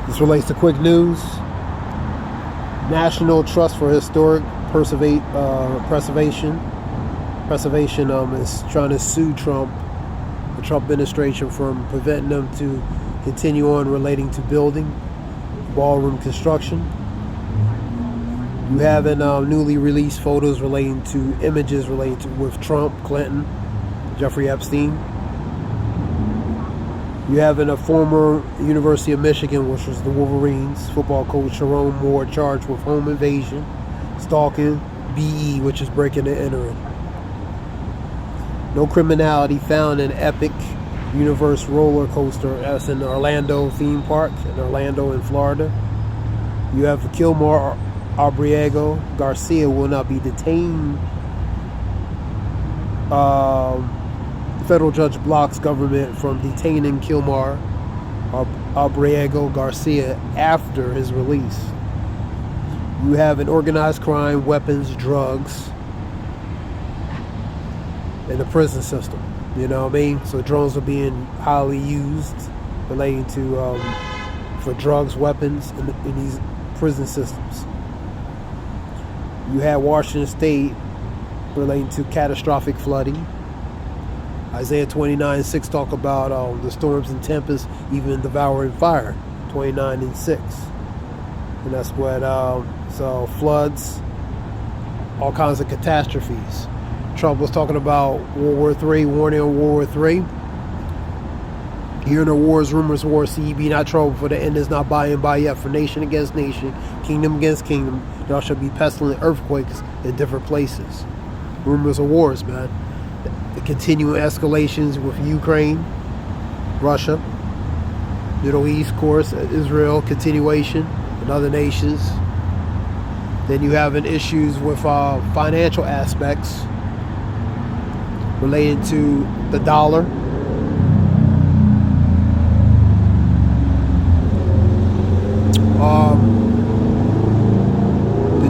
This relates to quick news. National Trust for Historic Preservation is trying to sue the Trump administration from preventing them to continue on relating to building ballroom construction. You have newly released photos relating to images relating to with Trump, Clinton, Jeffrey Epstein. You have a former University of Michigan, which was the Wolverines, football coach Sharon Moore, charged with home invasion, stalking, BE, which is breaking and entering. No criminality found in Epic Universe roller coaster as in the Orlando theme park in Orlando in Florida. You have Kilmar Abriego Garcia will not be detained. Federal judge blocks government from detaining Kilmar Abriego Garcia after his release. You have an organized crime, weapons, drugs in the prison system. You know what I mean? So drones are being highly used relating to for drugs, weapons in these prison systems. You have Washington State relating to catastrophic flooding. Isaiah 29:6 talk about the storms and tempests, even devouring fire. 29:6, and that's what so floods, all kinds of catastrophes. Trump was talking about World War III, warning on World War III. Hearing the wars, rumors, war, see ye be not troubled, for the end is not by and by yet. For nation against nation, kingdom against kingdom, there shall be pestilent earthquakes in different places. Rumors of wars, man. The continuing escalations with Ukraine, Russia, Middle East, of course, Israel, continuation, and other nations. Then you have issues with financial aspects related to the dollar.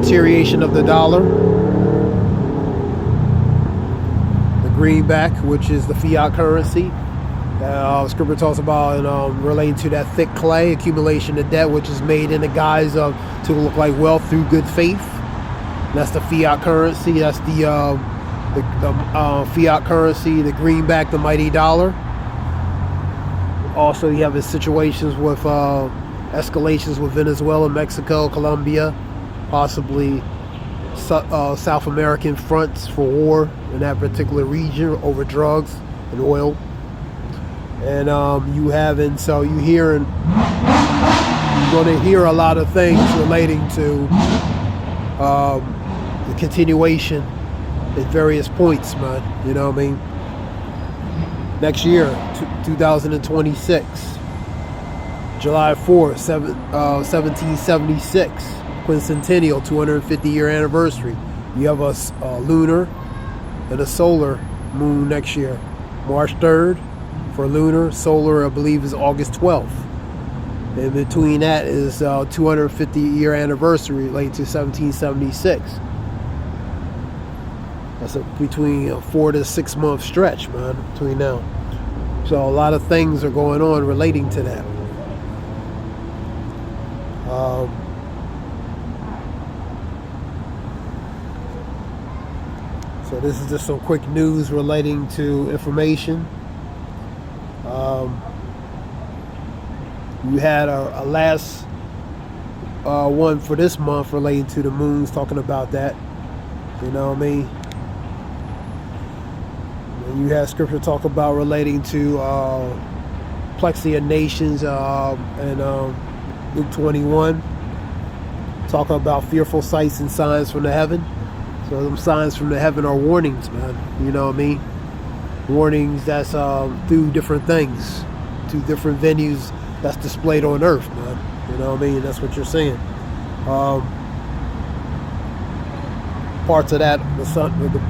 Deterioration of the dollar. The greenback, which is the fiat currency. Scripture talks about relating to that thick clay, accumulation of debt, which is made in the guise of to look like wealth through good faith. And that's the fiat currency. That's the fiat currency, the greenback, the mighty dollar. Also, you have situations with escalations with Venezuela, Mexico, Colombia, possibly South American fronts for war in that particular region over drugs and oil. And you're going to hear a lot of things relating to the continuation at various points, man. You know what I mean? Next year, 2026, July 4th, 1776, quincentennial, 250-year anniversary. You have a lunar and a solar moon next year. March 3rd for lunar, solar I believe is August 12th. In between that is 250-year anniversary related to 1776. That's between a 4 to 6 month stretch, man, between now. So a lot of things are going on relating to that. So this is just some quick news relating to information. You had a last one for this month relating to the moons, talking about that. You know what I mean? And you had scripture talk about relating to plexi of nations and Luke 21. Talking about fearful sights and signs from the heaven. So them signs from the heaven are warnings, man. You know what I mean? Warnings that's through different things, to different venues that's displayed on earth, man. You know what I mean? That's what you're saying. Parts of that, the sun, the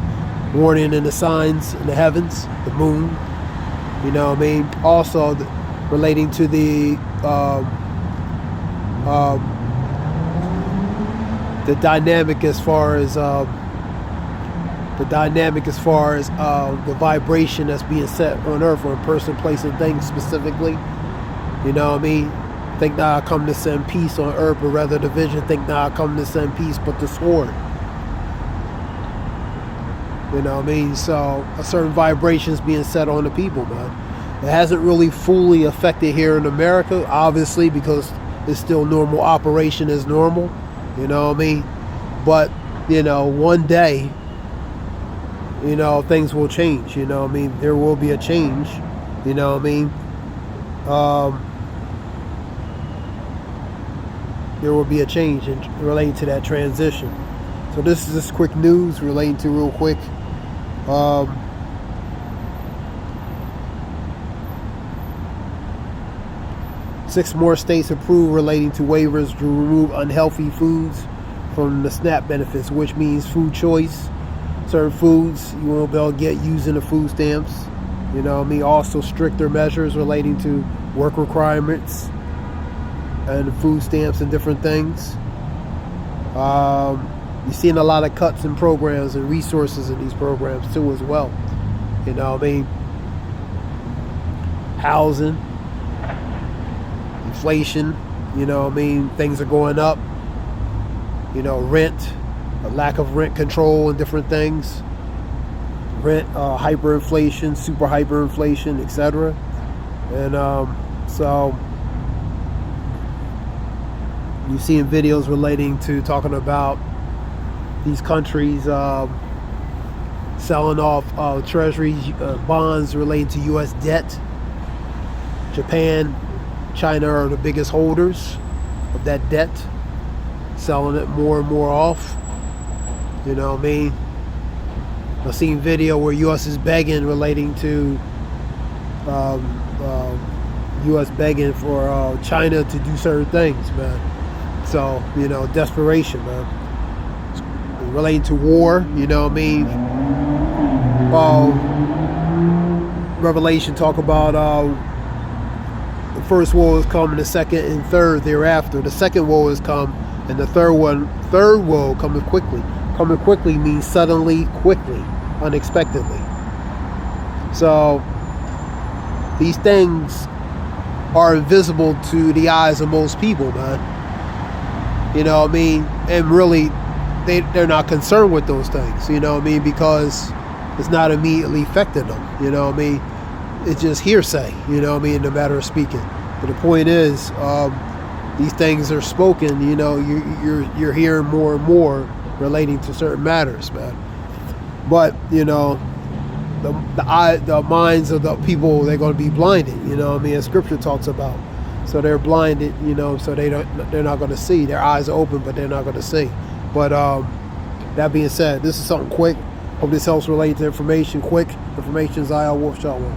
warning and the signs in the heavens, the moon. You know what I mean? Also relating to the dynamic as far as the vibration that's being set on earth, or a person, place, and thing specifically. You know what I mean? Think not I come to send peace on earth, but rather division. Think not I come to send peace, but the sword. You know what I mean? So a certain vibrations being set on the people, man. It hasn't really fully affected here in America, obviously, because it's still normal operation as normal. You know what I mean? But, you know, one day, you know, things will change. You know what I mean? There will be a change. You know what I mean? There will be a change relating to that transition. So this is just quick news relating to real quick. 6 more states approved relating to waivers to remove unhealthy foods from the SNAP benefits, which means food choice. Certain foods you won't be able to get using the food stamps. You know what I mean? Also stricter measures relating to work requirements and food stamps and different things. You're seeing a lot of cuts in programs and resources in these programs too as well. You know what I mean? Housing, inflation, you know what I mean? Things are going up. You know, rent, a lack of rent control and different things. Rent, hyperinflation, super hyperinflation, etc. And so you're seeing videos relating to talking about these countries selling off treasury bonds relating to U.S. debt. Japan, China are the biggest holders of that debt, selling it more and more off. You know what I mean? I've seen video where U.S. is begging relating to U.S. begging for China to do certain things, man. So, you know, desperation, man. Relating to war, you know what I mean? Revelation talk about the first woe is come, and the second and third thereafter. The second woe is come, and the third woe coming quickly. Coming quickly means suddenly, quickly, unexpectedly. So these things are invisible to the eyes of most people, man. You know what I mean? And really, they're not concerned with those things, you know what I mean? Because it's not immediately affecting them, you know what I mean? It's just hearsay, you know what I mean, in a matter of speaking. But the point is, these things are spoken, you know, you're hearing more and more relating to certain matters, man. But, you know, the minds of the people, they're going to be blinded, you know what I mean, as scripture talks about. So they're blinded, you know, so they're not going to see. Their eyes are open, but they're not going to see. But that being said, this is something quick. Hope this helps relate to information. Quick information. Zion Wolf Shalom.